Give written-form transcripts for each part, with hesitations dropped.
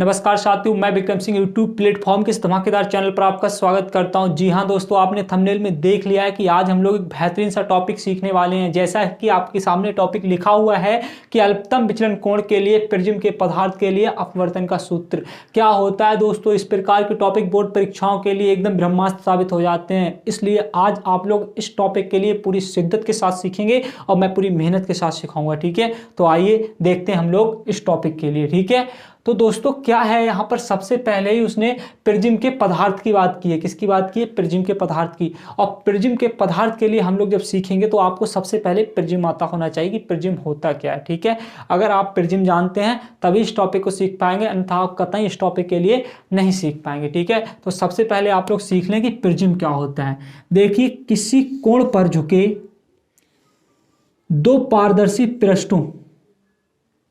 नमस्कार साथियों, मैं विक्रम सिंह यूट्यूब प्लेटफॉर्म के इस धमाकेदार चैनल पर आपका स्वागत करता हूं। जी हां दोस्तों, आपने थंबनेल में देख लिया है कि आज हम लोग एक बेहतरीन सा टॉपिक सीखने वाले हैं। जैसा कि आपके सामने टॉपिक लिखा हुआ है कि अल्पतम विचलन कोण के लिए प्रिज्म के पदार्थ के लिए अपवर्तन का सूत्र क्या होता है। दोस्तों, इस प्रकार के टॉपिक बोर्ड परीक्षाओं के लिए एकदम ब्रह्मास्त्र साबित हो जाते हैं, इसलिए आज आप लोग इस टॉपिक के लिए पूरी शिद्दत के साथ सीखेंगे और मैं पूरी मेहनत के साथ सिखाऊंगा। ठीक है, तो आइए देखते हैं हम लोग इस टॉपिक के लिए। ठीक है, तो दोस्तों क्या है यहाँ पर, सबसे पहले ही उसने प्रिज्म के पदार्थ की बात की है। किसकी बात की है? प्रिज्म के पदार्थ की। और प्रिज्म के पदार्थ के लिए हम लोग जब सीखेंगे तो आपको सबसे पहले प्रिज्म आता होना चाहिए कि प्रिज्म होता क्या है। ठीक है, अगर आप प्रिज्म जानते हैं तभी इस टॉपिक को सीख पाएंगे, अन्यथा आप कतई इस टॉपिक के लिए नहीं सीख पाएंगे। ठीक है, तो सबसे पहले आप लोग सीख लें कि प्रिज्म क्या होता है। देखिए, किसी कोण पर झुके दो पारदर्शी पृष्ठों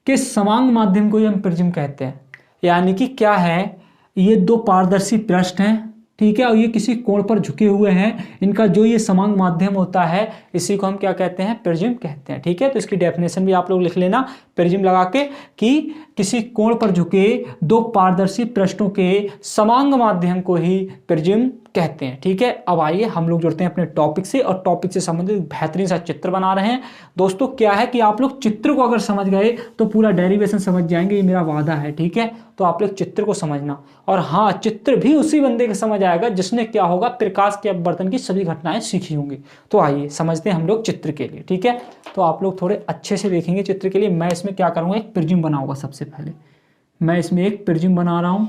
के समांग माध्यम को हम प्रिज्म कहते हैं। यानी कि क्या है, ये दो पारदर्शी पृष्ठ हैं, ठीक है, और ये किसी कोण पर झुके हुए हैं। इनका जो ये समांग माध्यम होता है इसी को हम क्या कहते हैं? प्रिज्म कहते हैं। ठीक है, तो इसकी डेफिनेशन भी आप लोग लिख लेना प्रिज्म लगा के कि किसी कोण पर झुके दो पारदर्शी पृष्ठों के समांग माध्यम को ही प्रिज्म कहते हैं। ठीक है, अब आइए हम लोग जुड़ते हैं अपने टॉपिक से और टॉपिक से संबंधित बेहतरीन सा चित्र बना रहे हैं। दोस्तों क्या है कि आप लोग चित्र को अगर समझ गए तो पूरा डेरिवेशन समझ जाएंगे, ये मेरा वादा है। ठीक है, तो आप लोग चित्र को समझना, और हाँ, चित्र भी उसी बंदे के समझ आएगा जिसने क्या होगा, प्रकाश के अपवर्तन की सभी घटनाएं सीखी होंगी। तो आइए समझते हैं हम लोग चित्र के लिए। ठीक है, तो आप लोग थोड़े अच्छे से देखेंगे चित्र के लिए। मैं इसमें क्या करूंगा, एक प्रिज्म बनाऊंगा। सबसे पहले मैं इसमें एक प्रिज्म बना रहा हूं,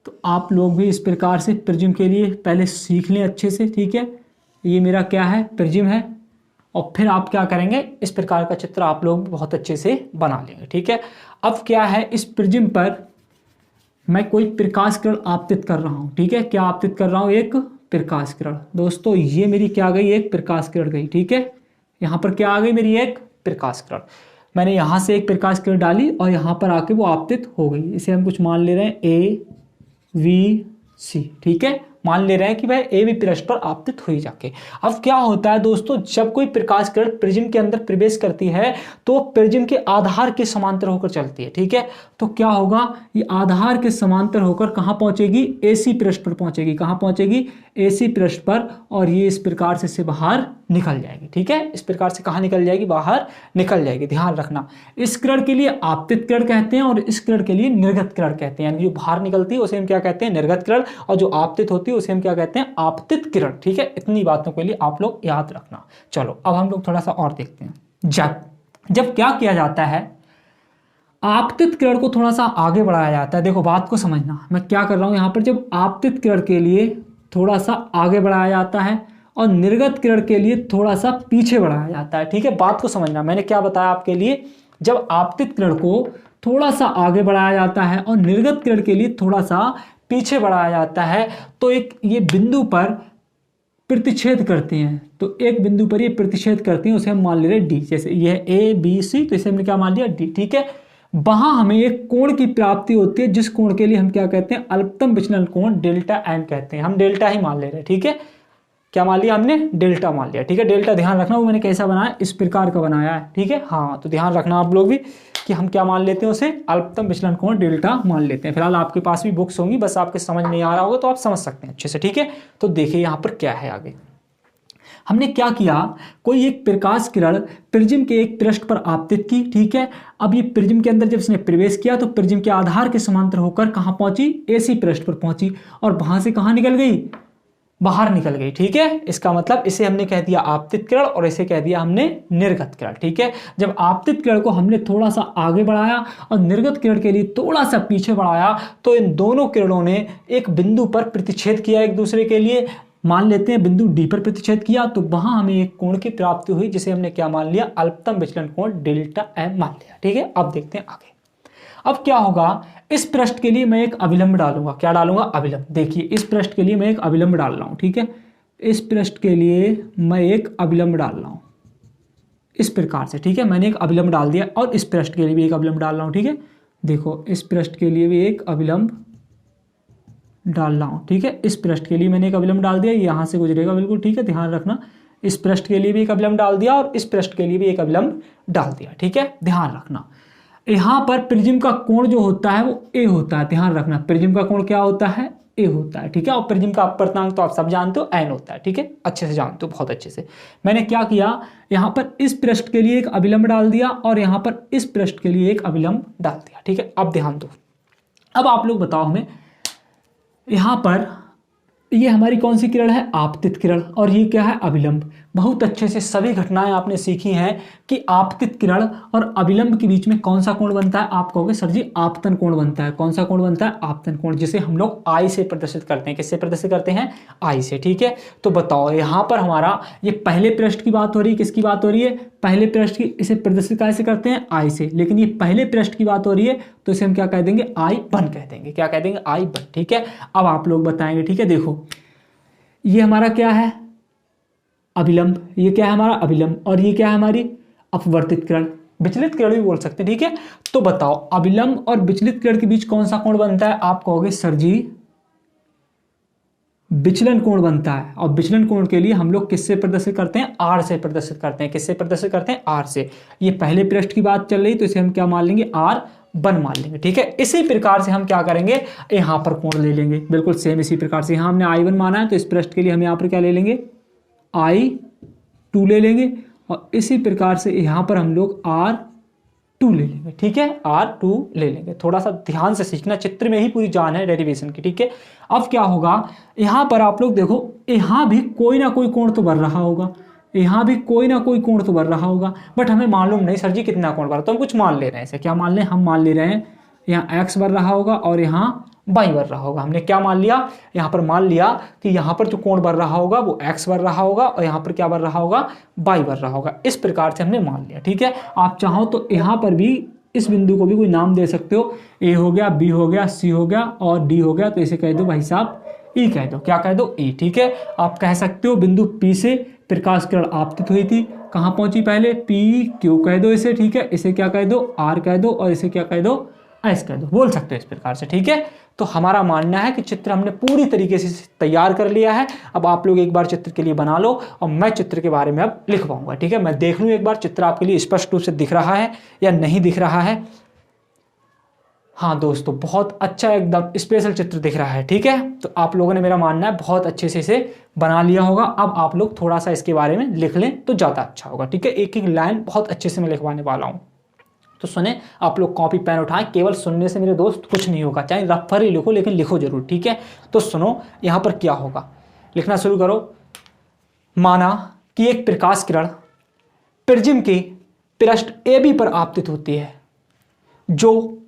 तो आप लोग भी इस प्रकार से प्रिज्म के लिए पहले सीख लें अच्छे से। ठीक है, ये मेरा क्या है? प्रिज्म है। और फिर आप क्या करेंगे, इस प्रकार का चित्र आप लोग बहुत अच्छे से बना लेंगे। ठीक है, अब क्या है, इस प्रिज्म पर मैं कोई प्रकाश किरण आपतित कर रहा हूं। ठीक है, क्या आपतित कर रहा हूं? एक प्रकाश किरण। दोस्तों ये मेरी क्या गई? एक प्रकाश किरण गई। ठीक है, यहां पर क्या आ गई? मेरी एक प्रकाश किरण। मैंने यहां से एक प्रकाश किरण डाली और यहां पर आके वो आपतित हो गई। इसे हम कुछ मान ले रहे हैं AVC। ठीक है, मान ले रहे हैं कि वह ए बी पृष्ठ पर आपतित हुई जाके। अब क्या होता है दोस्तों, जब कोई प्रकाश किरण प्रिज्म के अंदर प्रवेश करती है तो प्रिज्म के आधार के समांतर होकर चलती है। ठीक है, तो क्या होगा, ये आधार के समांतर होकर कहां पहुंचेगी? AC पृष्ठ पर पहुंचेगी। कहां पहुंचेगी? AC पृष्ठ पर। और ये इस प्रकार से बाहर निकल जाएगी। ठीक है, इस प्रकार से कहां निकल जाएगी? बाहर निकल जाएगी। ध्यान रखना, इस किरण के लिए आपतित किरण कहते हैं और इस किरण के लिए निर्गत किरण कहते हैं। यानी जो बाहर निकलती है उसे हम क्या कहते हैं? निर्गत किरण, और जो आपतित होती है उसे हम क्या कहते हैं? आपतित किरण। ठीक है, इतनी बातों के लिए आप लोग याद रखना। चलो अब हम लोग थोड़ा सा और देखते हैं। जब क्या किया जाता है, आपतित किरण को थोड़ा सा आगे बढ़ाया जाता है। देखो बात को समझना, मैं क्या कर रहा हूं यहां पर, जब आपतित किरण के लिए थोड़ा सा आगे बढ़ाया जाता है और निर्गत किरण के लिए थोड़ा सा पीछे बढ़ाया जाता है। ठीक है, बात को समझना, मैंने क्या बताया आपके लिए, जब आपतित किरण को थोड़ा सा आगे बढ़ाया जाता है और निर्गत किरण के लिए थोड़ा सा पीछे बढ़ाया जाता है तो एक ये बिंदु पर प्रतिच्छेद करती हैं। तो एक बिंदु पर ये प्रतिच्छेद करती हैं, उसे हम मान ले रहे हैं D। जैसे ये है ABC, तो इसे हमने क्या मान लिया? D। ठीक है, वहां हमें एक कोण की प्राप्ति होती है जिस कोण के लिए हम क्या कहते हैं? अल्पतम विचलन कोण डेल्टा M कहते हैं। हम डेल्टा ही मान ले रहे हैं। ठीक है, क्या मान लिया हमने? डेल्टा मान लिया। ठीक है, डेल्टा ध्यान रखना, वो मैंने कैसा बनाया? इस प्रकार का बनाया है। ठीक है, हाँ, तो ध्यान रखना आप लोग भी कि हम क्या मान लेते हैं उसे? अल्पतम विचलन कोण डेल्टा मान लेते हैं। फिलहाल आपके पास भी बुक्स होंगी, बस आपके समझ नहीं आ रहा होगा तो आप समझ सकते हैं अच्छे से। ठीक है, तो देखिए यहाँ पर क्या है आगे। हमने क्या किया, कोई एक प्रकाश किरण प्रिज्म के एक पृष्ठ पर आपतित की। ठीक है, अब ये प्रिज्म के अंदर जब इसने प्रवेश किया तो प्रिज्म के आधार के समांतर होकर कहां पहुंची? AC पृष्ठ पर पहुंची, और वहां से कहां निकल गई? बाहर निकल गई। ठीक है, इसका मतलब इसे हमने कह दिया आपतित किरण और इसे कह दिया हमने निर्गत किरण। ठीक है, जब आपतित किरण को हमने थोड़ा सा आगे बढ़ाया और निर्गत किरण के लिए थोड़ा सा पीछे बढ़ाया तो इन दोनों किरणों ने एक बिंदु पर प्रतिच्छेद किया एक दूसरे के लिए। मान लेते हैं बिंदु D पर प्रतिच्छेद किया, तो वहां हमें एक कोण की प्राप्ति हुई जिसे हमने क्या मान लिया? अल्पतम विचलन कोण डेल्टा M मान लिया। ठीक है, अब देखते हैं आगे। अब क्या होगा, इस पृष्ठ के लिए मैं एक अभिलंब डालूंगा। क्या डालूंगा? अभिलंब। देखिए इस पृष्ठ के लिए मैं एक अभिलंब डाल रहा हूं। ठीक है, इस पृष्ठ के लिए मैं एक अभिलंब डाल रहा हूं इस प्रकार से। ठीक है, मैंने एक अभिलंब डाल दिया और इस पृष्ठ के लिए भी एक अभिलंब डाल रहा हूं। ठीक है, देखो इस पृष्ठ के लिए भी एक अभिलंब डाल रहा हूं। ठीक है, इस पृष्ठ के लिए मैंने एक अभिलंब डाल दिया, यहां से गुजरेगा बिल्कुल। ठीक है, ध्यान रखना, इस पृष्ठ के लिए भी एक अभिलंब डाल दिया और इस पृष्ठ के लिए भी एक अभिलंब डाल दिया। ठीक है, ध्यान रखना। यहाँ पर प्रिज्म का कोण जो होता है वो ए होता है, ध्यान रखना प्रिज्म का कोण क्या होता है, ए होता है, ठीक है। और प्रिज्म का अपवर्तनांक तो आप सब जानते हो एन होता है, ठीक है, अच्छे से जानते हो, बहुत अच्छे से। मैंने क्या किया, यहाँ पर इस पृष्ठ के लिए एक अभिलंब डाल दिया और यहाँ पर इस पृष्ठ के लिए एक अभिलंब डाल दिया, ठीक है। अब ध्यान दो, अब आप लोग बताओ हमें, यहाँ पर ये हमारी कौन सी किरण है, आपतित किरण, और ये क्या है, अभिलंब। बहुत अच्छे से सभी घटनाएं आपने सीखी हैं कि आपतित किरण और अभिलंब के बीच में कौन सा कोण बनता है। आप कहोगे सर जी आपतन कोण बनता है, कौन सा कोण बनता है, आपतन कोण, जिसे हम लोग आई से प्रदर्शित करते हैं। किससे प्रदर्शित करते हैं, आई से, ठीक है। तो बताओ यहाँ पर हमारा ये पहले पृष्ठ की बात हो रही है, किसकी बात हो रही है, पहले पृष्ठ की। इसे प्रदर्शित कैसे करते हैं, आई से, लेकिन ये पहले पृष्ठ की बात हो रही है तो इसे हम क्या कह देंगे, I1 कह देंगे। क्या कह देंगे, I1, ठीक है। अब आप लोग बताएंगे, ठीक है, देखो ये हमारा क्या है, अभिलंब, ये क्या है हमारा अभिलंब, और ये क्या है हमारी अपवर्तित किरण, विचलित किरण भी बोल सकते हैं, ठीक है। तो बताओ अभिलंब और विचलित किरण के बीच कौन सा कोण बनता है। आप कहोगे सर जी विचलन कोण बनता है, और विचलन कोण के लिए हम लोग किससे प्रदर्शित करते हैं, आर से प्रदर्शित करते हैं। किससे प्रदर्शित करते हैं, आर से। ये पहले पृष्ठ की बात चल रही तो इसे हम क्या मान लेंगे, R1 मान लेंगे, ठीक है। इसी प्रकार से हम क्या करेंगे, यहाँ पर कोण ले लेंगे, बिल्कुल सेम इसी प्रकार से। यहाँ हमने I1 माना है तो इस पृष्ठ के लिए हम यहाँ पर क्या ले लेंगे, I2 ले लेंगे, और इसी प्रकार से यहाँ पर हम लोग R2 ले लेंगे, ठीक है, R2 ले लेंगे। थोड़ा सा ध्यान से सीखना, चित्र में ही पूरी जान है डेरिवेशन की, ठीक है। अब क्या होगा, यहाँ पर आप लोग देखो, यहाँ भी कोई ना कोई कोण तो बन रहा होगा, यहाँ भी कोई ना कोई कोण तो बन रहा होगा, बट हमें मालूम नहीं सर जी कितना कोण बन रहा, तो हम कुछ मान ले रहे हैं। इसे क्या मान लें, हम मान ले रहे हैं यहाँ x बन रहा होगा और यहाँ y बन रहा होगा। हमने क्या मान लिया, यहाँ पर मान लिया कि यहाँ पर जो कोण बन रहा होगा वो x बन रहा होगा और यहाँ पर क्या बन रहा होगा, y बन रहा होगा। इस प्रकार से हमने मान लिया, ठीक है। आप चाहो तो यहाँ पर भी इस बिंदु को भी कोई नाम दे सकते हो, a हो गया, b हो गया, c हो गया और d हो गया, तो इसे कह दो भाई साहब E कह दो। क्या कह दो, E, ठीक है। आप कह सकते हो बिंदु P से प्रकाश किरण आपतित हुई थी, कहाँ पहुंची पहले, PQ कह दो इसे, ठीक है। इसे क्या कह दो, R कह दो, और इसे क्या कह दो, S कह दो, बोल सकते हो इस प्रकार से, ठीक है। तो हमारा मानना है कि चित्र हमने पूरी तरीके से तैयार कर लिया है। अब आप लोग एक बार चित्र के लिए बना लो और मैं चित्र के बारे में अब लिख पाऊंगा, ठीक है। मैं देख लूँ एक बार चित्र आपके लिए स्पष्ट रूप से दिख रहा है या नहीं दिख रहा है। हाँ दोस्तों, बहुत अच्छा एकदम स्पेशल चित्र दिख रहा है, ठीक है। तो आप लोगों ने, मेरा मानना है, बहुत अच्छे से इसे बना लिया होगा। अब आप लोग थोड़ा सा इसके बारे में लिख लें तो ज़्यादा अच्छा होगा, ठीक है। एक एक लाइन बहुत अच्छे से मैं लिखवाने वाला हूँ, तो सुने, आप लोग कॉपी पेन उठाएं। केवल सुनने से मेरे दोस्त कुछ नहीं होगा, चाहे रफ्फर ही लिखो लेकिन लिखो जरूर, ठीक है। तो सुनो, यहाँ पर क्या होगा, लिखना शुरू करो। माना कि एक प्रकाश किरण प्रिज्म की पृष्ठ AB पर आपतित होती है, जो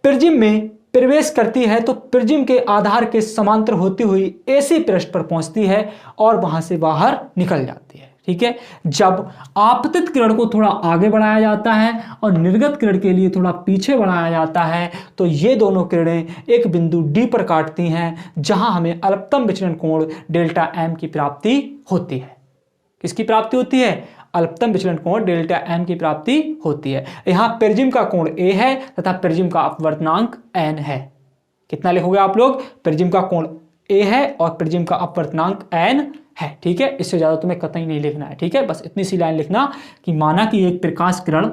प्रिज्म में प्रवेश करती है तो प्रिज्म के आधार के समांतर होती हुई AC पृष्ठ पर पहुंचती है और वहां से बाहर निकल जाती है, ठीक है। जब आपतित किरण को थोड़ा आगे बढ़ाया जाता है और निर्गत किरण के लिए थोड़ा पीछे बढ़ाया जाता है तो ये दोनों किरणें एक बिंदु D पर काटती हैं, जहां हमें अल्पतम विचलन कोण डेल्टा M की प्राप्ति होती है। किसकी प्राप्ति होती है, अल्पतम विचलन कोण डेल्टा M की प्राप्ति होती है। यहाँ प्रिज्म का कोण A है तथा प्रिज्म का अपवर्तनांक N है। कितना लिखोगे आप लोग, प्रिज्म का कोण A है और प्रिज्म का अपवर्तनांक N है, ठीक है। इससे ज्यादा तुम्हें कतई नहीं लिखना है, ठीक है। बस इतनी सी लाइन लिखना कि माना कि एक प्रकाश किरण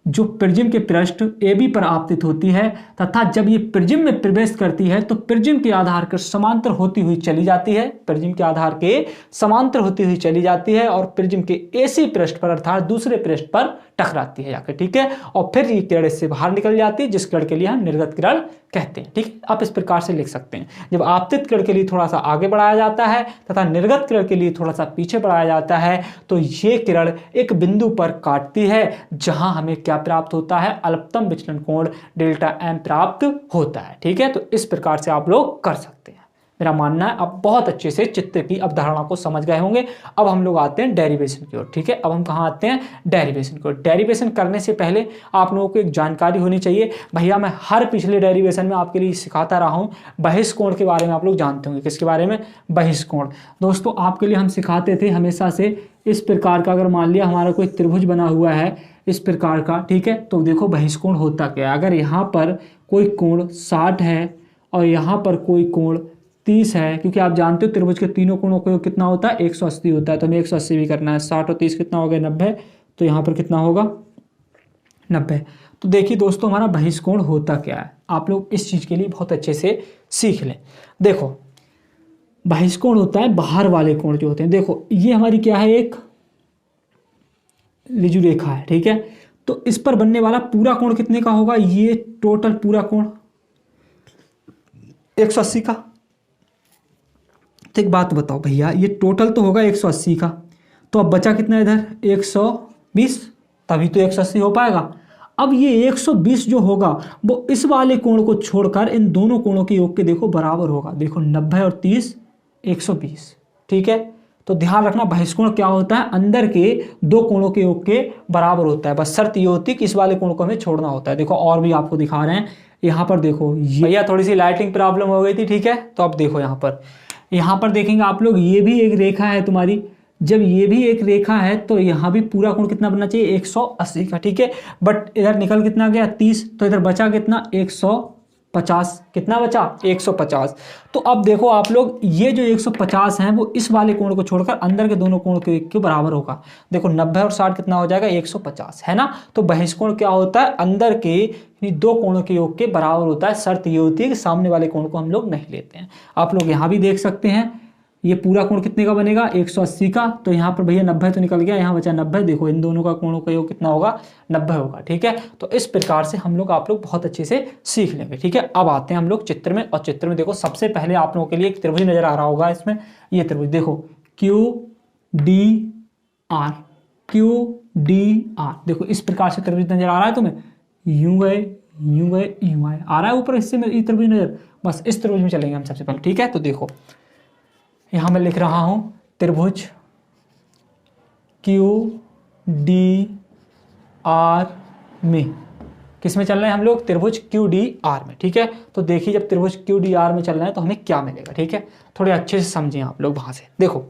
जो प्रिज्म के पृष्ठ AB पर आपतित होती है तथा जब ये प्रिज्म में प्रवेश करती है तो प्रिज्म के आधार के समांतर होती हुई चली जाती है, प्रिज्म के आधार के समांतर होती हुई चली जाती है और प्रिज्म के AC पृष्ठ पर अर्थात दूसरे पृष्ठ पर टकराती है जाकर, ठीक है। और फिर ये किरण इससे बाहर निकल जाती है, जिस किरण के लिए हम निर्गत किरण कहते हैं, ठीक है। आप इस प्रकार से लिख सकते हैं, जब आपतित किरण के लिए थोड़ा सा आगे बढ़ाया जाता है तथा निर्गत किरण के लिए थोड़ा सा पीछे बढ़ाया जाता है तो ये किरण एक बिंदु पर काटती है जहां हमें क्या प्राप्त होता है, अल्पतम विचलन कोण डेल्टा M प्राप्त होता है, ठीक है। तो इस प्रकार से आप लोग कर सकते हैं। मेरा मानना है आप बहुत अच्छे से चित्र की अवधारणा को समझ गए होंगे। अब हम लोग आते हैं डेरिवेशन की ओर, ठीक है। अब हम कहाँ आते हैं, डेरिवेशन की ओर। डेरिवेशन करने से पहले आप लोगों को एक जानकारी होनी चाहिए। भैया मैं हर पिछले डेरिवेशन में आपके लिए सिखाता रहा हूँ, बहिष्कोण के बारे में आप लोग जानते होंगे। किसके बारे में, बहिष्कोण। दोस्तों आपके लिए हम सिखाते थे हमेशा से इस प्रकार का, अगर मान लिया हमारा कोई त्रिभुज बना हुआ है इस प्रकार का, ठीक है, तो देखो बहिष्कोण होता क्या है। अगर यहाँ पर कोई कोण 60 है और यहाँ पर कोई कोण 30 है, क्योंकि आप जानते हो त्रिभुज के तीनों कोणों को कितना होता है, 180 होता है, तो हमें 180 भी करना है। 60 और 30 कितना हो गया, 90, तो यहाँ पर कितना होगा, 90। तो देखिए दोस्तों, हमारा बहिष्कोण होता क्या है, आप लोग इस चीज़ के लिए बहुत अच्छे से सीख लें। देखो, बहिष्कोण होता है बाहर वाले कोण जो होते हैं। देखो ये हमारी क्या है, एक ऋजु रेखा है, ठीक है। तो इस पर बनने वाला पूरा कोण कितने का होगा, ये टोटल पूरा कोण 180 का। तो एक बात बताओ भैया, ये टोटल तो होगा 180 का, तो अब बचा कितना इधर 120, तभी तो 180 हो पाएगा। अब ये 120 जो होगा वो इस वाले कोण को छोड़कर इन दोनों कोणों के योग के देखो बराबर होगा। देखो 90 और 30 120, ठीक है। तो ध्यान रखना, बहिष्कोण क्या होता है, अंदर के दो कोणों के योग के बराबर होता है। बस शर्त ये होती है कि इस वाले कोण को हमें छोड़ना होता है। देखो और भी आपको दिखा रहे हैं, यहाँ पर देखो, भैया थोड़ी सी लाइटिंग प्रॉब्लम हो गई थी, ठीक है। तो अब देखो यहाँ पर देखेंगे आप लोग, ये भी एक रेखा है तुम्हारी। जब ये भी एक रेखा है तो यहाँ भी पूरा कोण कितना बनना चाहिए, 180 का, ठीक है। बट इधर निकल कितना गया 30, तो इधर बचा कितना 150, कितना बचा 150। तो अब देखो आप लोग, ये जो 150 है वो इस वाले कोण को छोड़कर अंदर के दोनों कोण के बराबर होगा। देखो 90 और 60 कितना हो जाएगा 150, है ना। तो बहिष्कोण क्या होता है, अंदर के दो कोणों के योग के बराबर होता है। शर्त ये होती है कि सामने वाले कोण को हम लोग नहीं लेते हैं। आप लोग यहाँ भी देख सकते हैं, ये पूरा कोण कितने का बनेगा 180 का। तो यहाँ पर भैया 90 तो निकल गया, यहाँ बचा 90। देखो इन दोनों का कोणों का योग कितना होगा 90 होगा, ठीक है। तो इस प्रकार से हम लोग आप लोग बहुत अच्छे से सीख लेंगे, ठीक है। अब आते हैं हम लोग चित्र में, और चित्र में देखो सबसे पहले आप लोगों के लिए एक त्रिभुज नजर आ रहा होगा इसमें। ये त्रिभुज देखो QDR, QDR, देखो इस प्रकार से त्रिभुज नजर आ रहा है तुम्हें, यूं गए यूं गए यूं आए, आ रहा है ऊपर इससे में त्रिभुज नजर। बस इस त्रिभुज में चलेंगे हम सबसे पहले, ठीक है। तो देखो यहां मैं लिख रहा हूं त्रिभुज QDR में, किस में चल रहे हैं हम लोग, त्रिभुज QDR में, ठीक है। तो देखिए जब त्रिभुज QDR में चल रहे हैं तो हमें क्या मिलेगा, ठीक है। थोड़े अच्छे से समझें आप लोग। वहां से देखो,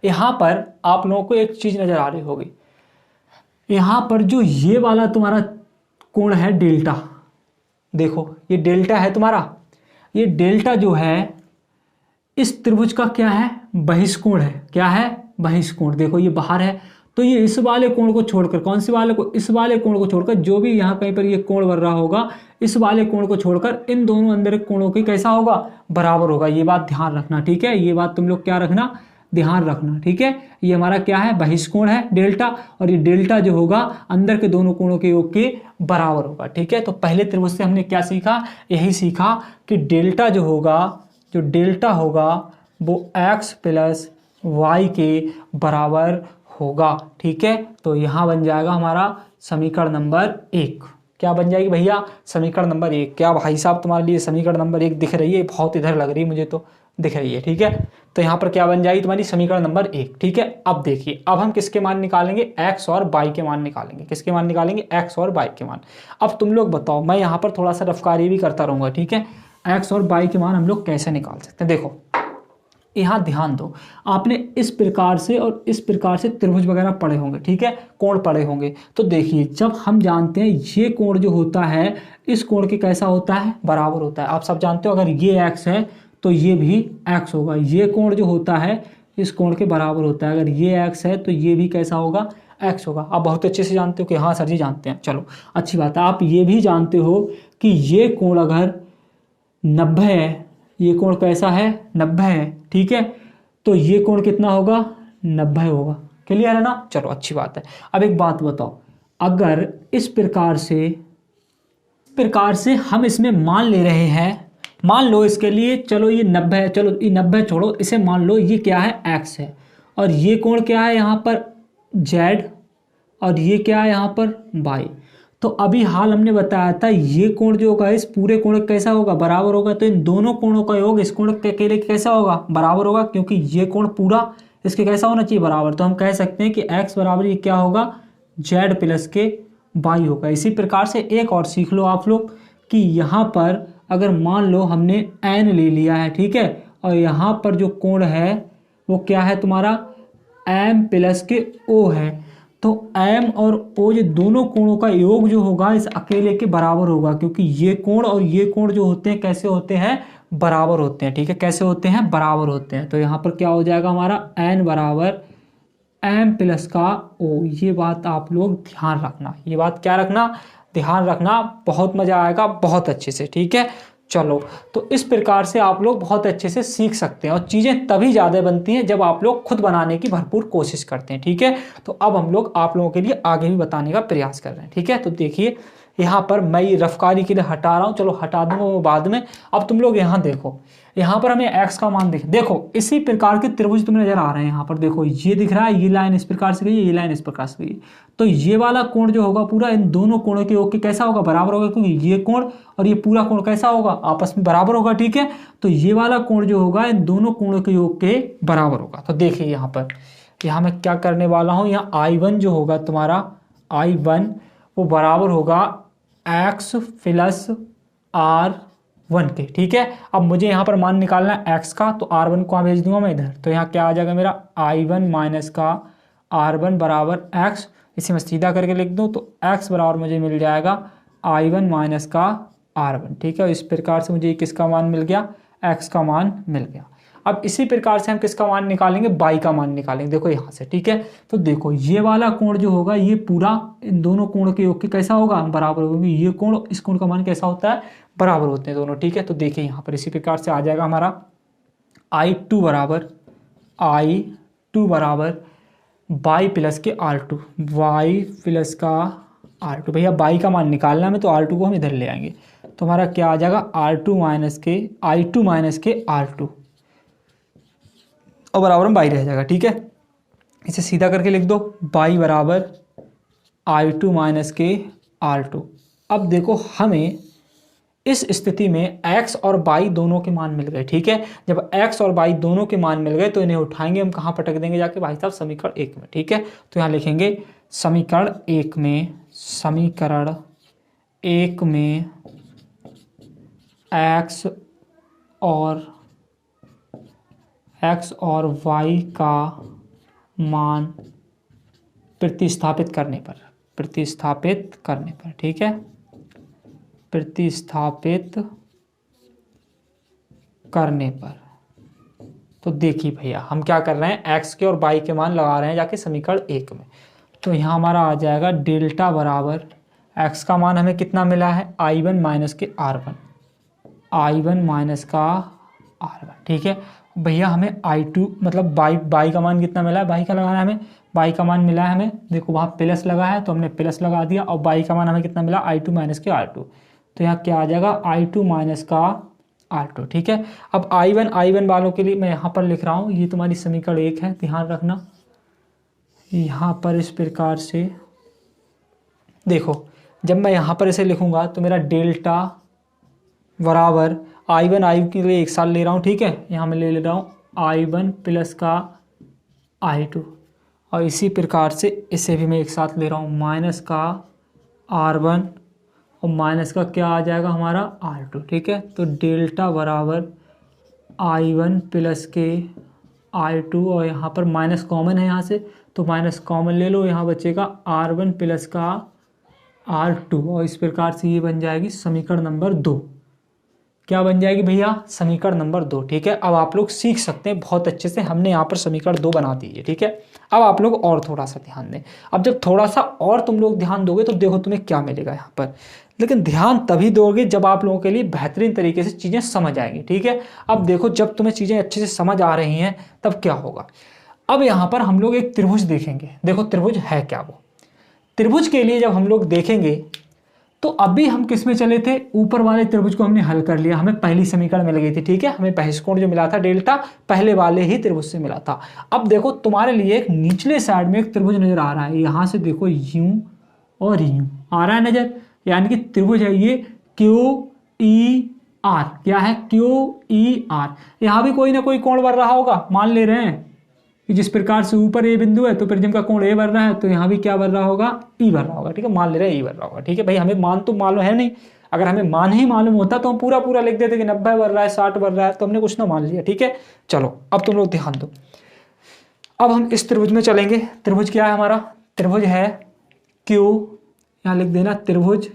यहां पर आप लोगों को एक चीज नजर आ रही होगी, यहां पर जो ये वाला तुम्हारा कोण है डेल्टा, देखो ये डेल्टा है तुम्हारा। ये डेल्टा जो है इस त्रिभुज का क्या है, बहिष्कोण है। क्या है, बहिष्कोण। देखो ये बाहर है, तो ये इस वाले कोण को छोड़कर, कौन से वाले को, इस वाले कोण को छोड़कर, जो भी यहाँ कहीं पर ये कोण बन रहा होगा, इस वाले कोण को छोड़कर इन दोनों अंदर कोणों की कैसा होगा, बराबर होगा। ये बात ध्यान रखना, ठीक है। ये बात तुम लोग क्या रखना, ध्यान रखना, ठीक है। ये हमारा क्या है, बहिष्कोण है डेल्टा, और ये डेल्टा जो होगा अंदर के दोनों कोणों के योग के बराबर होगा, ठीक है। तो पहले त्रिभुज से हमने क्या सीखा, यही सीखा कि डेल्टा जो होगा, जो डेल्टा होगा वो x प्लस वाई के बराबर होगा, ठीक है। तो यहाँ बन जाएगा हमारा समीकरण नंबर 1। क्या बन जाएगी भैया, समीकरण नंबर 1। क्या भाई साहब तुम्हारे लिए समीकरण नंबर 1 दिख रही है, बहुत इधर लग रही है मुझे तो दिख रही है, ठीक है। तो यहाँ पर क्या बन जाएगी तुम्हारी समीकरण नंबर 1, ठीक है। अब देखिए, अब हम किसके मान निकालेंगे, x और y के मान निकालेंगे। किसके मान निकालेंगे, x और y के मान। अब तुम लोग बताओ, मैं यहाँ पर थोड़ा सा रफकारी भी करता रहूँगा, ठीक है। x और y के मान हम लोग कैसे निकाल सकते हैं, देखो यहाँ ध्यान दो, आपने इस प्रकार से और इस प्रकार से त्रिभुज वगैरह पढ़े होंगे, ठीक है, कोण पढ़े होंगे। तो देखिए जब हम जानते हैं ये कोण जो होता है इस कोण के कैसा होता है, बराबर होता है। आप सब जानते हो, अगर ये x है तो ये भी x होगा। ये कोण जो होता है इस कोण के बराबर होता है। अगर ये x है तो ये भी कैसा होगा, x होगा। आप बहुत अच्छे से जानते हो कि हाँ सर जी जानते हैं, चलो अच्छी बात है। आप ये भी जानते हो कि ये कोण अगर 90 है, ये कोण कैसा है, 90 है, ठीक है। तो ये कोण कितना होगा, 90 होगा। क्लियर है ना, चलो अच्छी बात है। अब एक बात बताओ, अगर इस प्रकार से हम इसमें मान ले रहे हैं, मान लो इसके लिए, चलो ये 90 है, चलो ये 90 छोड़ो, इसे मान लो ये क्या है, x है, और ये कोण क्या है यहाँ पर z, और ये क्या है यहाँ पर y। तो अभी हाल हमने बताया था ये कोण जो होगा इस पूरे कोण कैसा होगा, बराबर होगा। तो इन दोनों कोणों का योग इस कोण के अकेले कैसा होगा, बराबर होगा, क्योंकि ये कोण पूरा इसके कैसा होना चाहिए, बराबर। तो हम कह सकते हैं कि x बराबर ये क्या होगा, z प्लस के y होगा। इसी प्रकार से एक और सीख लो आप लोग कि यहाँ पर अगर मान लो हमने n ले लिया है, ठीक है, और यहाँ पर जो कोण है वो क्या है तुम्हारा m प्लस के o है। तो m और o ये दोनों कोणों का योग जो होगा इस अकेले के बराबर होगा, क्योंकि ये कोण और ये कोण जो होते हैं कैसे होते हैं, बराबर होते हैं, ठीक है। कैसे होते हैं, बराबर होते हैं। तो यहाँ पर क्या हो जाएगा हमारा n बराबर m प्लस का o। ये बात आप लोग ध्यान रखना, ये बात क्या रखना, ध्यान रखना, बहुत मजा आएगा, बहुत अच्छे से, ठीक है। चलो, तो इस प्रकार से आप लोग बहुत अच्छे से सीख सकते हैं और चीज़ें तभी ज़्यादा बनती हैं जब आप लोग खुद बनाने की भरपूर कोशिश करते हैं, ठीक है। तो अब हम लोग आप लोगों के लिए आगे भी बताने का प्रयास कर रहे हैं, ठीक है। तो देखिए यहाँ पर मैं ये रफ्तारी के लिए हटा रहा हूँ, चलो हटा दूंगा वो बाद में। अब तुम लोग यहाँ देखो, यहाँ पर हमें x का मान देखो इसी प्रकार के त्रिभुज तुम्हें नजर आ रहे हैं। यहाँ पर देखो ये दिख रहा है, ये लाइन इस प्रकार से गई है, ये लाइन इस प्रकार से गई है। तो ये वाला कोण जो होगा पूरा इन दोनों कोणों के योग के कैसा होगा, बराबर होगा, क्योंकि ये कोण और ये पूरा कोण कैसा होगा, आपस में बराबर होगा, ठीक है। तो ये वाला कोण जो होगा इन दोनों कोणों के योग के बराबर होगा। तो देखिए यहाँ पर, यहाँ मैं क्या करने वाला हूँ, यहाँ I1 जो होगा तुम्हारा, I1 वो बराबर होगा x प्लस R1 के, ठीक है। अब मुझे यहाँ पर मान निकालना है x का, तो R1 को भेज दूंगा मैं इधर। तो यहाँ क्या आ जाएगा मेरा, I1 माइनस का R1 बराबर x, इसे मैं सीधा करके लिख दूँ तो x बराबर मुझे मिल जाएगा I1 माइनस का R1, ठीक है। इस प्रकार से मुझे किसका मान मिल गया, x का मान मिल गया। अब इसी प्रकार से हम किसका मान निकालेंगे, y का मान निकालेंगे, देखो यहाँ से, ठीक है। तो देखो ये वाला कोण जो होगा ये पूरा इन दोनों कोण के योग के कैसा होगा, बराबर होगा, क्योंकि ये कोण इस कोण का मान कैसा होता है, बराबर होते हैं दोनों, ठीक है। तो देखिए यहाँ पर इसी प्रकार से आ जाएगा हमारा I2 बराबर y प्लस के R2, y प्लस का R2। भैया y का मान निकालना है तो R2 को हम इधर ले आएंगे, तो हमारा क्या आ जाएगा, I2 माइनस के R2 और बराबर में y रह जाएगा, ठीक है। इसे सीधा करके लिख दो, y बराबर I2 माइनस के R2। अब देखो हमें इस स्थिति में x और y दोनों के मान मिल गए, ठीक है। जब x और y दोनों के मान मिल गए तो इन्हें उठाएंगे हम, कहाँ पटक देंगे जाके, भाई साहब समीकरण 1 में, ठीक है। तो यहाँ लिखेंगे समीकरण 1 में x और y का मान प्रतिस्थापित करने पर, ठीक है, प्रतिस्थापित करने पर। तो देखिए भैया हम क्या कर रहे हैं, x के और y के मान लगा रहे हैं जाके समीकरण 1 में। तो यहाँ हमारा आ जाएगा डेल्टा बराबर, x का मान हमें कितना मिला है, I1 माइनस के R1, ठीक है। भैया हमें I2 मतलब y का मान कितना मिला है, y का लगाना है हमें, y का मान मिला है हमें, देखो वहाँ प्लस लगा है तो हमने प्लस लगा दिया, और y का मान हमें कितना मिला, I2 माइनस के R2। तो यहाँ क्या आ जाएगा, I2 माइनस का R2, ठीक है। अब I1 वालों के लिए मैं यहाँ पर लिख रहा हूँ, ये तुम्हारी समीकरण 1 है, ध्यान रखना। यहाँ पर इस प्रकार से देखो, जब मैं यहाँ पर इसे लिखूँगा तो मेरा डेल्टा बराबर I1 के लिए एक साथ ले रहा हूँ, ठीक है। यहाँ मैं ले रहा हूँ I1 प्लस का I2, और इसी प्रकार से इसे भी मैं एक साथ ले रहा हूँ, माइनस का R1 और माइनस का क्या आ जाएगा हमारा R2, ठीक है। तो डेल्टा बराबर I1 प्लस के I2, और यहाँ पर माइनस कॉमन है यहाँ से, तो माइनस कॉमन ले लो, यहाँ बचेगा R1 प्लस का R2, और इस प्रकार से ये बन जाएगी समीकरण नंबर 2। क्या बन जाएगी भैया, समीकरण नंबर 2, ठीक है। अब आप लोग सीख सकते हैं बहुत अच्छे से, हमने यहाँ पर समीकरण 2 बना दी है, ठीक है। अब आप लोग और थोड़ा सा ध्यान दें। अब जब थोड़ा सा और तुम लोग ध्यान दोगे तो देखो तुम्हें क्या मिलेगा यहाँ पर, लेकिन ध्यान तभी दोगे जब आप लोगों के लिए बेहतरीन तरीके से चीज़ें समझ आएंगी, ठीक है। अब देखो जब तुम्हें चीज़ें अच्छे से समझ आ रही हैं तब क्या होगा। अब यहाँ पर हम लोग एक त्रिभुज देखेंगे, देखो त्रिभुज है क्या, वो त्रिभुज के लिए जब हम लोग देखेंगे तो अभी हम किस में चले थे, ऊपर वाले त्रिभुज को हमने हल कर लिया, हमें पहली समीकरण मिल गई थी, ठीक है। हमें बहिष्कोण जो मिला था डेल्टा पहले वाले ही त्रिभुज से मिला था। अब देखो तुम्हारे लिए एक निचले साइड में एक त्रिभुज नजर आ रहा है, यहाँ से देखो यूं और यूं आ रहा है नजर, यानी कि त्रिभुज है ये QER, क्या है QER। यहाँ भी कोई ना कोई कोण बन रहा होगा, मान ले रहे हैं कि जिस प्रकार से ऊपर ए बिंदु है तो प्रिज्म का कोण ए बन रहा है, तो यहाँ भी क्या बन रहा होगा, ई बन रहा होगा, ठीक है। मान ले रहे हैं ई बन रहा होगा, ठीक है। भाई हमें मान तो मालूम है नहीं, अगर हमें मान ही मालूम होता तो हम पूरा लिख देते कि 90 बन रहा है, 60 बन रहा है, तो हमने कुछ ना मान लिया, ठीक है। चलो अब तुम लोग ध्यान दो, अब हम इस त्रिभुज में चलेंगे। त्रिभुज क्या है हमारा, त्रिभुज है Q, यहाँ लिख देना त्रिभुज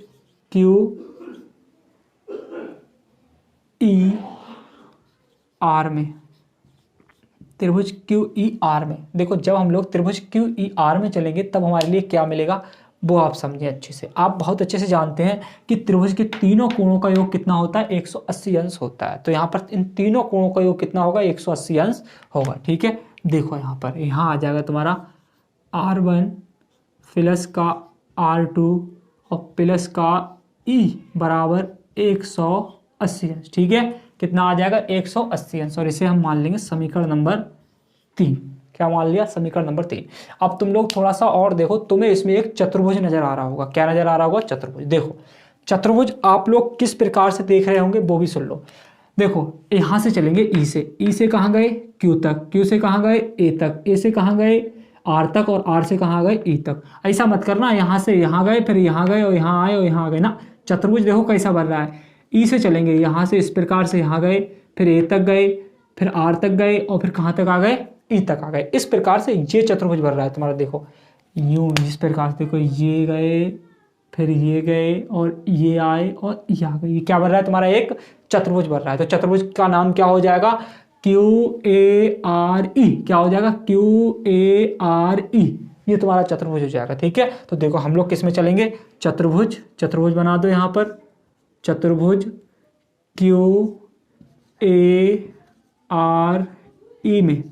QER में, त्रिभुज QER में। देखो जब हम लोग त्रिभुज QER में चलेंगे तब हमारे लिए क्या मिलेगा, वो आप समझें अच्छे से। आप बहुत अच्छे से जानते हैं कि त्रिभुज के तीनों कोणों का योग कितना होता है, 180 अंश होता है। तो यहाँ पर इन तीनों कोणों का योग कितना होगा, 180 अंश होगा। ठीक है, देखो यहाँ पर यहाँ आ जाएगा तुम्हारा R1 प्लस का R2 और प्लस का E बराबर 180 अंश। ठीक है, कितना आ जाएगा, 180 अंश। और इसे हम मान लेंगे समीकरण नंबर 3। क्या मान लिया, समीकरण नंबर 3। अब तुम लोग थोड़ा सा और देखो, तुम्हें इसमें एक चतुर्भुज नजर आ रहा होगा। क्या नजर आ रहा होगा, चतुर्भुज। देखो चतुर्भुज आप लोग किस प्रकार से देख रहे होंगे वो भी सुन लो। देखो यहां से चलेंगे ई से कहां गए, क्यू तक, क्यू से कहां गए, ए तक, ए से कहां गए, आर तक, और आर से कहां गए, ई तक। ऐसा मत करना यहां से यहां गए फिर यहां गए और यहां आए और यहां आ गए ना। चतुर्भुज देखो कैसा बन रहा है, ई से चलेंगे यहां से इस प्रकार से यहां गए, फिर ए तक गए, फिर आर तक गए और फिर कहां तक आ गए, ई तक आ गए। इस प्रकार से ये चतुर्भुज बन रहा है तुम्हारा। देखो यूं इस प्रकार से, देखो ये गए फिर ये गए और ये आए और ये आ गए। ये क्या बन रहा है तुम्हारा, एक चतुर्भुज बन रहा है। तो चतुर्भुज का नाम क्या हो जाएगा, QARE। क्या हो जाएगा, QARE। ये तुम्हारा चतुर्भुज हो जाएगा। ठीक है, तो देखो हम लोग किस में चलेंगे, चतुर्भुज। चतुर्भुज बना दो यहाँ पर, चतुर्भुज QARE में।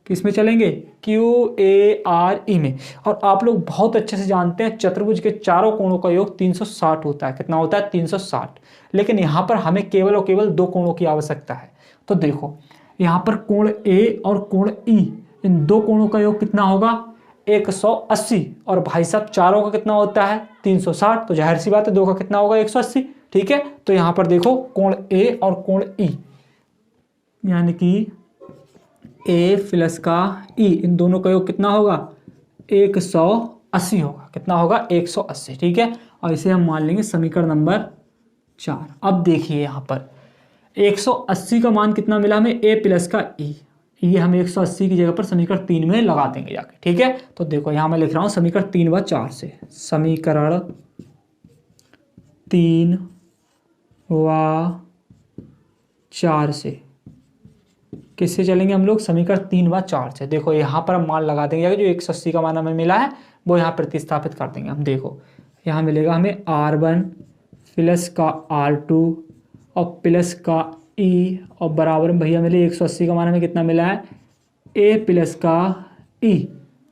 किस में चलेंगे, QARE में। और आप लोग बहुत अच्छे से जानते हैं चतुर्भुज के चारों कोणों का योग 360 होता है। कितना होता है, 360। लेकिन यहाँ पर हमें केवल और केवल 2 कोणों की आवश्यकता है। तो देखो यहाँ पर कोण A और कोण E, इन 2 कोणों का योग कितना होगा, 180। और भाई साहब चारों का कितना होता है, 360। तो जाहिर सी बात है 2 का कितना होगा, 180। ठीक है, तो यहाँ पर देखो कोण A और कोण E, यानी कि A प्लस का E, इन दोनों का योग कितना होगा, 180 होगा। कितना होगा, 180। ठीक है, और इसे हम मान लेंगे समीकरण नंबर 4। अब देखिए यहाँ पर 180 का मान कितना मिला हमें, A प्लस का E। ये हम 180 की जगह पर समीकरण 3 में लगा देंगे जाके। ठीक है, तो देखो यहाँ मैं लिख रहा हूँ समीकरण 3 व 4 से, समीकरण 3 व 4 से। किससे चलेंगे हम लोग, समीकरण 3 व 4 से। देखो यहाँ पर हम मान लगा देंगे, जो 180 का मान हमें मिला है वो यहाँ प्रतिस्थापित कर देंगे हम। देखो यहाँ मिलेगा हमें R1 प्लस का R2 और प्लस का E और बराबर में भैया मिले 180 का मान हमें कितना मिला है, A प्लस का E।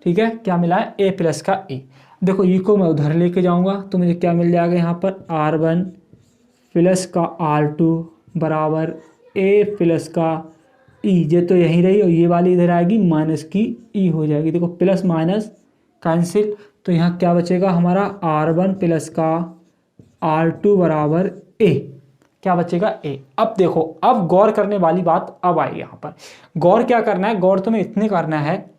ठीक है, क्या मिला है, A प्लस का E। देखो E को मैं उधर लेके जाऊंगा तो मुझे क्या मिल जाएगा यहाँ पर, R1 प्लस का R2 बराबर A प्लस का E। ये तो यहीं रही और ये वाली इधर आएगी माइनस की E हो जाएगी। देखो प्लस माइनस कैंसिल, तो यहाँ क्या बचेगा हमारा, R1 प्लस का R2 बराबर A। क्या बचेगा, A। अब देखो, अब गौर करने वाली बात अब आई यहाँ पर। गौर क्या करना है, गौर तुम्हें इतने करना है,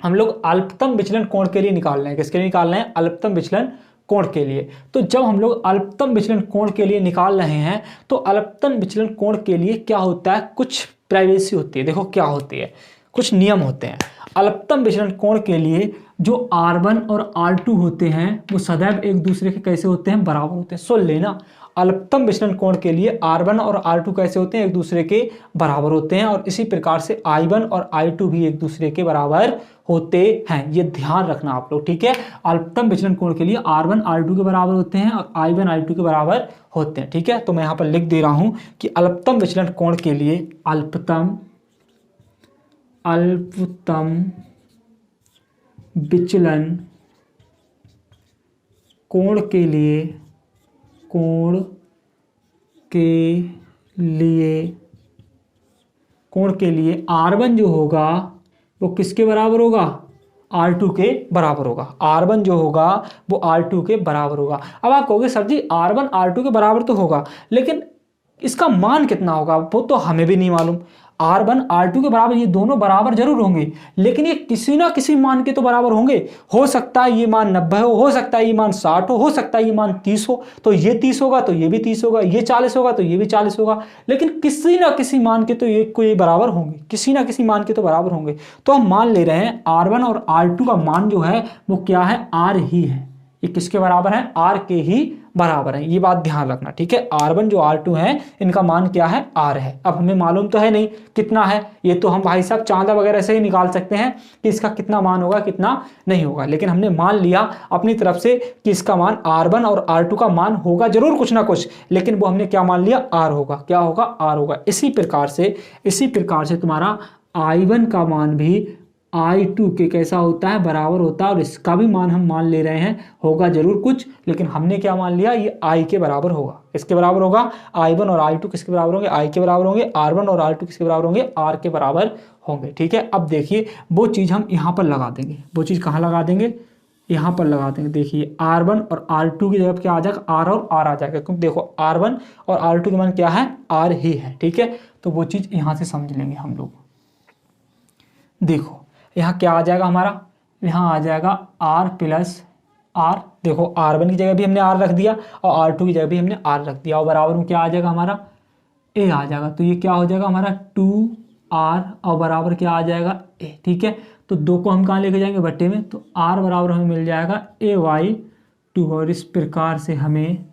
हम लोग अल्पतम विचलन कोण के लिए निकालना है। किसके लिए निकालना है, अल्पतम विचलन कोण के लिए। तो जब हम लोग अल्पतम विचलन कोण के लिए निकाल रहे हैं तो अल्पतम विचलन कोण के लिए क्या होता है, कुछ प्राइवेसी होती है। देखो क्या होती है, कुछ नियम होते हैं। अल्पतम विचलन कोण के लिए जो R1 और R2 होते हैं वो सदैव एक दूसरे के कैसे होते हैं, बराबर होते हैं। सुन लेना, अल्पतम विचलन कोण के लिए R1 और R2 कैसे होते हैं, एक दूसरे के बराबर होते हैं। और इसी प्रकार से I1 और I2 भी एक दूसरे के बराबर होते हैं। ये ध्यान रखना आप लोग। ठीक है, अल्पतम विचलन कोण के लिए R1 R2 के बराबर होते हैं और I1 I2 के बराबर होते हैं। ठीक है, तो मैं यहाँ पर लिख दे रहा हूँ कि अल्पतम विचलन कोण के लिए, अल्पतम विचलन कोण के लिए R1 जो होगा वो किसके बराबर होगा, R2 के बराबर होगा। R1 जो होगा वो R2 के बराबर होगा। अब आप कहोगे सर जी R1 R2 के बराबर तो होगा, लेकिन इसका मान कितना होगा वो तो हमें भी नहीं मालूम। R1 R2 के बराबर, ये दोनों बराबर जरूर होंगे, लेकिन ये किसी ना किसी मान के तो बराबर होंगे। हो सकता है ये मान 90 हो सकता है ये मान 60 हो सकता है ये मान 30 हो। तो ये 30 होगा तो ये भी 30 होगा, ये 40 होगा तो ये भी 40 होगा, लेकिन किसी ना किसी मान के तो ये बराबर होंगे, किसी ना किसी मान के तो बराबर होंगे। तो हम मान ले रहे हैं R1 और R2 का मान जो है वो क्या है, R ही है। ये किसके बराबर है, R के ही बराबर है, ये बात ध्यान रखना, ठीक है। R1 जो R2 है इनका मान क्या है, R है। अब हमें मालूम तो है नहीं कितना है, ये तो हम भाई साहब चांदा वगैरह से ही निकाल सकते हैं कि इसका कितना मान होगा कितना नहीं होगा, लेकिन हमने मान लिया अपनी तरफ से कि इसका मान R1 और R2 का मान होगा जरूर कुछ ना कुछ, लेकिन वो हमने क्या मान लिया, R होगा। क्या होगा, R होगा। इसी प्रकार से तुम्हारा I1 का मान भी I2 के कैसा होता है, बराबर होता है। और इसका भी मान हम मान ले रहे हैं होगा जरूर कुछ, लेकिन हमने क्या मान लिया, ये I के बराबर होगा। किसके बराबर होगा, I1 और I2 किसके बराबर होंगे, I के बराबर होंगे। R1 और R2 किसके बराबर होंगे, R के बराबर होंगे, ठीक है। अब देखिए वो चीज़ हम यहाँ पर लगा देंगे, वो चीज़ कहाँ लगा देंगे, यहाँ पर लगा देंगे। देखिए R1 और R2 की जगह क्या आ जाएगा, R और R आ जाएगा, क्योंकि देखो R1 और R2 के मान क्या है, R ही है, ठीक है। तो वो चीज़ यहाँ से समझ लेंगे हम लोग। देखो यहाँ क्या आ जाएगा हमारा, यहाँ आ जाएगा R प्लस R। देखो R1 की जगह भी हमने R रख दिया और R2 की जगह भी हमने R रख दिया, और बराबर में क्या आ जाएगा हमारा, A आ जाएगा। तो ये क्या हो जाएगा हमारा 2R और बराबर क्या आ जाएगा A, ठीक है। तो 2 को हम कहाँ लेके जाएंगे, बट्टे में, तो R बराबर हमें मिल जाएगा AY2। और इस प्रकार से हमें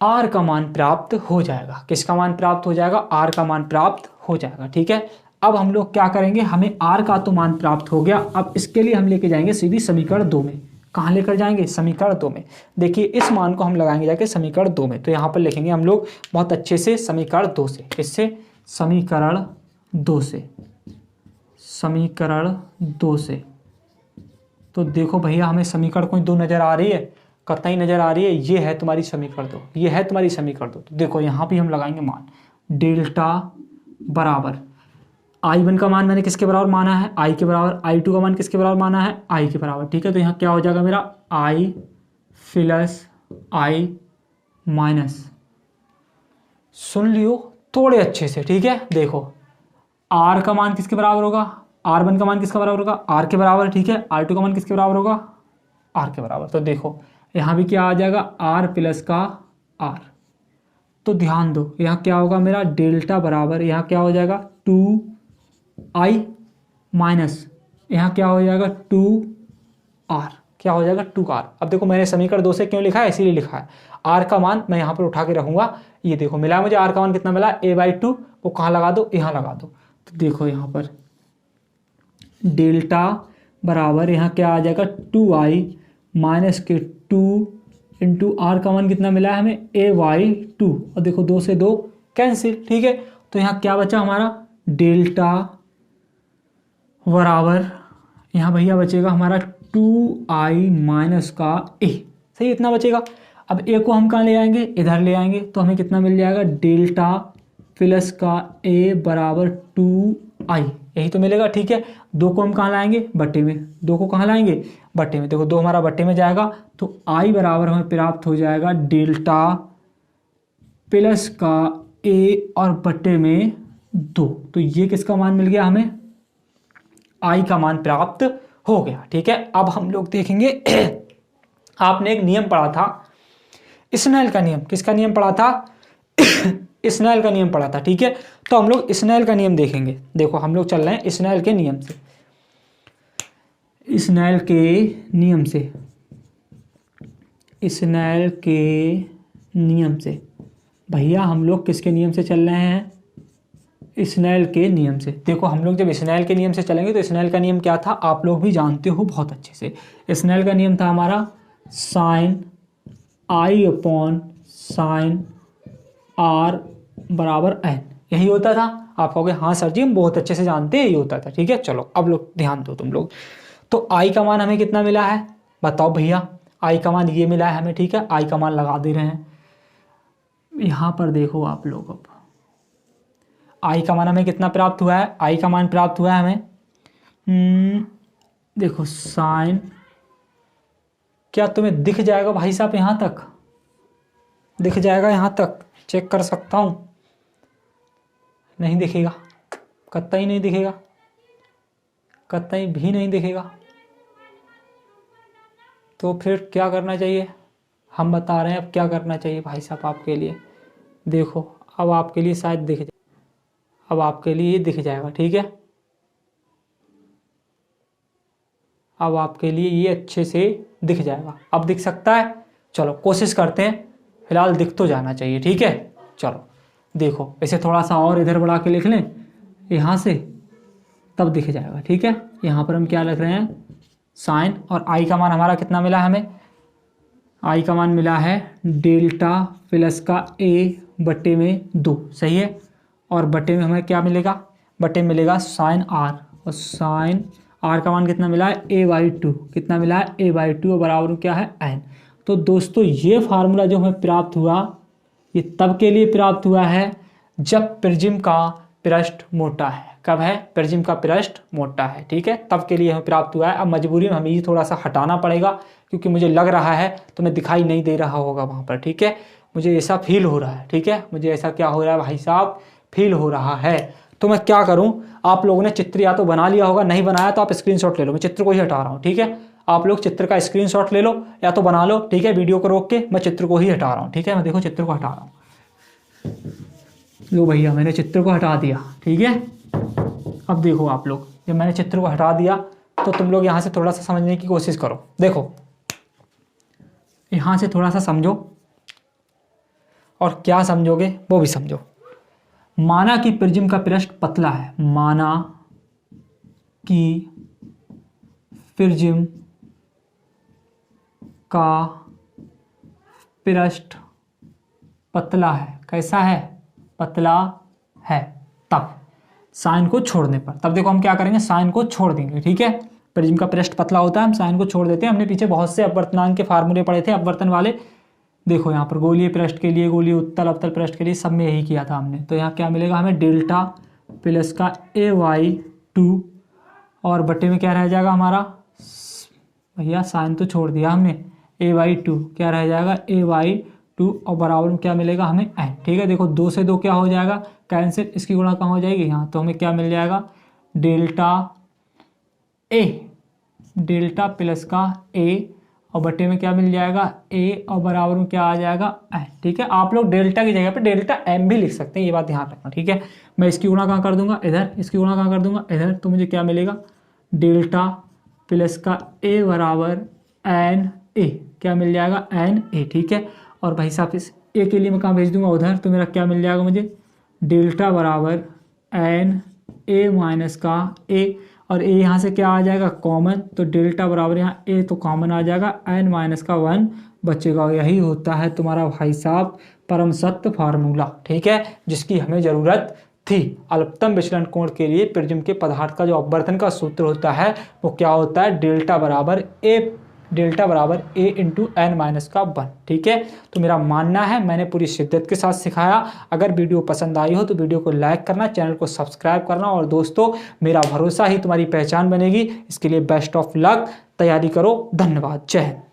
R का मान प्राप्त हो जाएगा। किसका मान प्राप्त हो जाएगा, R का मान प्राप्त हो जाएगा, ठीक है। अब हम लोग क्या करेंगे, हमें R का तो मान प्राप्त हो गया, अब इसके लिए हम लेके जाएंगे सीधी समीकरण 2 में। कहाँ लेकर जाएंगे, समीकरण 2 में। देखिए इस मान को हम लगाएंगे जाके समीकरण 2 में, तो यहाँ पर लिखेंगे हम लोग बहुत अच्छे से समीकरण 2 से। इससे समीकरण 2 से, समीकरण 2 से। तो देखो भैया हमें समीकरण कोई 2 नज़र आ रही है, कतई नज़र आ रही है, ये है तुम्हारी समीकरण 2, ये है तुम्हारी समीकरण 2। तो देखो यहाँ भी हम लगाएंगे मान डेल्टा बराबर I1 का मान मैंने किसके बराबर माना है, I के बराबर। I2 का मान किसके बराबर माना है, I के बराबर, ठीक है। तो यहाँ क्या हो जाएगा मेरा I प्लस I माइनस, सुन लियो थोड़े अच्छे से, ठीक है। देखो R का मान किसके बराबर होगा, R1 का मान किसका बराबर होगा, R के बराबर, ठीक है। R2 का मान किसके बराबर होगा, R के बराबर। तो देखो यहाँ भी क्या आ जाएगा, R प्लस का R। तो ध्यान दो यहाँ क्या होगा मेरा डेल्टा बराबर, यहाँ क्या हो जाएगा 2I माइनस, यहाँ क्या हो जाएगा 2R, क्या हो जाएगा 2R। अब देखो मैंने समीकरण 2 से क्यों लिखा है, इसीलिए लिखा है। R का मान मैं यहाँ पर उठा के रखूंगा, ये देखो मिला मुझे R का मान कितना मिला, A/2। वो कहाँ लगा दो, यहाँ लगा दो। तो देखो यहाँ पर डेल्टा बराबर यहाँ क्या आ जाएगा 2I माइनस के 2 इंटू R का मान कितना मिला है हमें, A/2। और देखो 2 से 2 कैंसिल, ठीक है। तो यहाँ क्या बचा हमारा डेल्टा बराबर, यहाँ भैया बचेगा हमारा 2I माइनस का A, सही इतना बचेगा। अब A को हम कहाँ ले आएंगे, इधर ले आएंगे, तो हमें कितना मिल जाएगा डेल्टा प्लस का A बराबर 2I, यही तो मिलेगा, ठीक है। 2 को हम कहाँ लाएंगे, बट्टे में, 2 को कहाँ लाएंगे, बट्टे में। देखो 2 हमारा बट्टे में जाएगा, तो I बराबर हमें प्राप्त हो जाएगा डेल्टा प्लस का A और बट्टे में 2। तो ये किसका मान मिल गया हमें, I का मान प्राप्त हो गया, ठीक है। अब हम लोग देखेंगे आपने एक नियम पढ़ा था, स्नेल का नियम। किसका नियम पढ़ा था, स्नेल का नियम पढ़ा था, ठीक है। तो हम लोग स्नेल का नियम देखेंगे। देखो हम लोग चल रहे हैं स्नेल के नियम से, स्नेल के नियम से, स्नेल के नियम से। भैया हम लोग किसके नियम से चल रहे हैं, स्नेल के नियम से। देखो हम लोग जब स्नेल के नियम से चलेंगे तो स्नेल का नियम क्या था, आप लोग भी जानते हो बहुत अच्छे से। स्नेल का नियम था हमारा sine I upon sine R बराबर N, यही होता था। आप कहोगे हाँ सर जी हम बहुत अच्छे से जानते हैं, यही होता था, ठीक है। चलो अब लोग ध्यान दो तुम लोग। तो I का मान हमें कितना मिला है, बताओ भैया। I का मान ये मिला है हमें, ठीक है। I का मान लगा दे रहे हैं यहाँ पर। देखो आप लोग अब I का मान हमें कितना प्राप्त हुआ है, I का मान प्राप्त हुआ है हमें, देखो साइन, क्या तुम्हें दिख जाएगा भाई साहब, यहाँ तक दिख जाएगा, यहाँ तक चेक कर सकता हूँ, नहीं दिखेगा, कतई नहीं दिखेगा, कतई भी नहीं दिखेगा। तो फिर क्या करना चाहिए, हम बता रहे हैं अब क्या करना चाहिए भाई साहब आपके लिए। देखो अब आपके लिए शायद दिख जाए, अब आपके लिए ये दिख जाएगा, ठीक है। अब आपके लिए ये अच्छे से दिख जाएगा, अब दिख सकता है। चलो कोशिश करते हैं, फिलहाल दिख तो जाना चाहिए, ठीक है। चलो देखो, इसे थोड़ा सा और इधर बढ़ा के लिख लें यहाँ से, तब दिख जाएगा, ठीक है। यहाँ पर हम क्या लिख रहे हैं, साइन, और आई का मान हमारा कितना मिला है हमें, आई का मान मिला है डेल्टा प्लस का ए बटे में 2, सही है। और बटे में हमें क्या मिलेगा, बटे में मिलेगा साइन आर, और साइन आर का मान कितना मिला है a/2, कितना मिला है a/2, और बराबर क्या है n। तो दोस्तों ये फार्मूला जो हमें प्राप्त हुआ, ये तब के लिए प्राप्त हुआ है जब प्रिज्म का पृष्ठ मोटा है। कब है, प्रिज्म का पृष्ठ मोटा है, ठीक है, तब के लिए हमें प्राप्त हुआ है। अब मजबूरी में हमें ये थोड़ा सा हटाना पड़ेगा, क्योंकि मुझे लग रहा है तो मैं दिखाई नहीं दे रहा होगा वहाँ पर, ठीक है, मुझे ऐसा फील हो रहा है, ठीक है, मुझे ऐसा क्या हो रहा है भाई साहब, फील हो रहा है। तो मैं क्या करूँ, आप लोगों ने चित्र या तो बना लिया होगा, नहीं बनाया तो आप स्क्रीनशॉट ले लो, मैं चित्र को ही हटा रहा हूँ, ठीक है। आप लोग चित्र का स्क्रीनशॉट ले लो या तो बना लो, ठीक है, वीडियो को रोक के, मैं चित्र को ही हटा रहा हूँ, ठीक है। मैं देखो चित्र को हटा रहा हूँ, लो भैया मैंने चित्र को हटा दिया, ठीक है। अब देखो आप लोग, जब मैंने चित्र को हटा दिया तो तुम लोग यहाँ से थोड़ा सा समझने की कोशिश करो। देखो यहाँ से थोड़ा सा समझो, और क्या समझोगे वो भी समझो। माना कि प्रिज्म का पृष्ठ पतला है, माना कि प्रिज्म का पृष्ठ पतला है, कैसा है, पतला है, तब साइन को छोड़ने पर, तब देखो हम क्या करेंगे, साइन को छोड़ देंगे, ठीक है। प्रिज्म का पृष्ठ पतला होता है, हम साइन को छोड़ देते हैं। हमने पीछे बहुत से अपवर्तनांक के फार्मूले पढ़े थे, अपवर्तन वाले। देखो यहाँ पर गोलीय पृष्ठ के लिए, गोलीय उत्तल अवतल पृष्ठ के लिए, सब में यही किया था हमने। तो यहाँ क्या मिलेगा हमें, डेल्टा प्लस का a/2, और बटे में क्या रह जाएगा हमारा, भैया साइन तो छोड़ दिया हमने, a/2 क्या रह जाएगा, a/2, और बराबर में क्या मिलेगा हमें n, ठीक है। देखो 2 से 2 क्या हो जाएगा, कैंसिल, इसकी गुणा कहाँ हो जाएगी यहाँ, तो हमें क्या मिल जाएगा, डेल्टा प्लस का a, और बटे में क्या मिल जाएगा a, और बराबर में क्या आ जाएगा n, ठीक है। आप लोग डेल्टा की जगह पे डेल्टा m भी लिख सकते हैं, ये बात ध्यान रखना, ठीक है। मैं इसकी गुणा कहाँ कर दूंगा, इधर, इसकी गुणा कहाँ कर दूंगा, इधर, तो मुझे क्या मिलेगा, डेल्टा प्लस का a बराबर n a, क्या मिल जाएगा n a, ठीक है। और भाई साहब इस a के लिए मैं कहाँ भेज दूंगा, उधर, तो मेरा क्या मिल जाएगा मुझे, डेल्टा बराबर n a माइनस का a, और a यहाँ से क्या आ जाएगा कॉमन, तो डेल्टा बराबर यहाँ a तो कॉमन आ जाएगा, n माइनस का 1 बचेगा। यही होता है तुम्हारा भाई साहब परम सत्य फार्मूला, ठीक है, जिसकी हमें ज़रूरत थी। अल्पतम विचलन कोण के लिए प्रिज्म के पदार्थ का जो अपवर्तन का सूत्र होता है वो क्या होता है, डेल्टा बराबर a इंटू n माइनस का 1, ठीक है। तो मेरा मानना है मैंने पूरी शिद्दत के साथ सिखाया। अगर वीडियो पसंद आई हो तो वीडियो को लाइक करना, चैनल को सब्सक्राइब करना, और दोस्तों मेरा भरोसा ही तुम्हारी पहचान बनेगी। इसके लिए बेस्ट ऑफ लक, तैयारी करो। धन्यवाद, जय हिंद।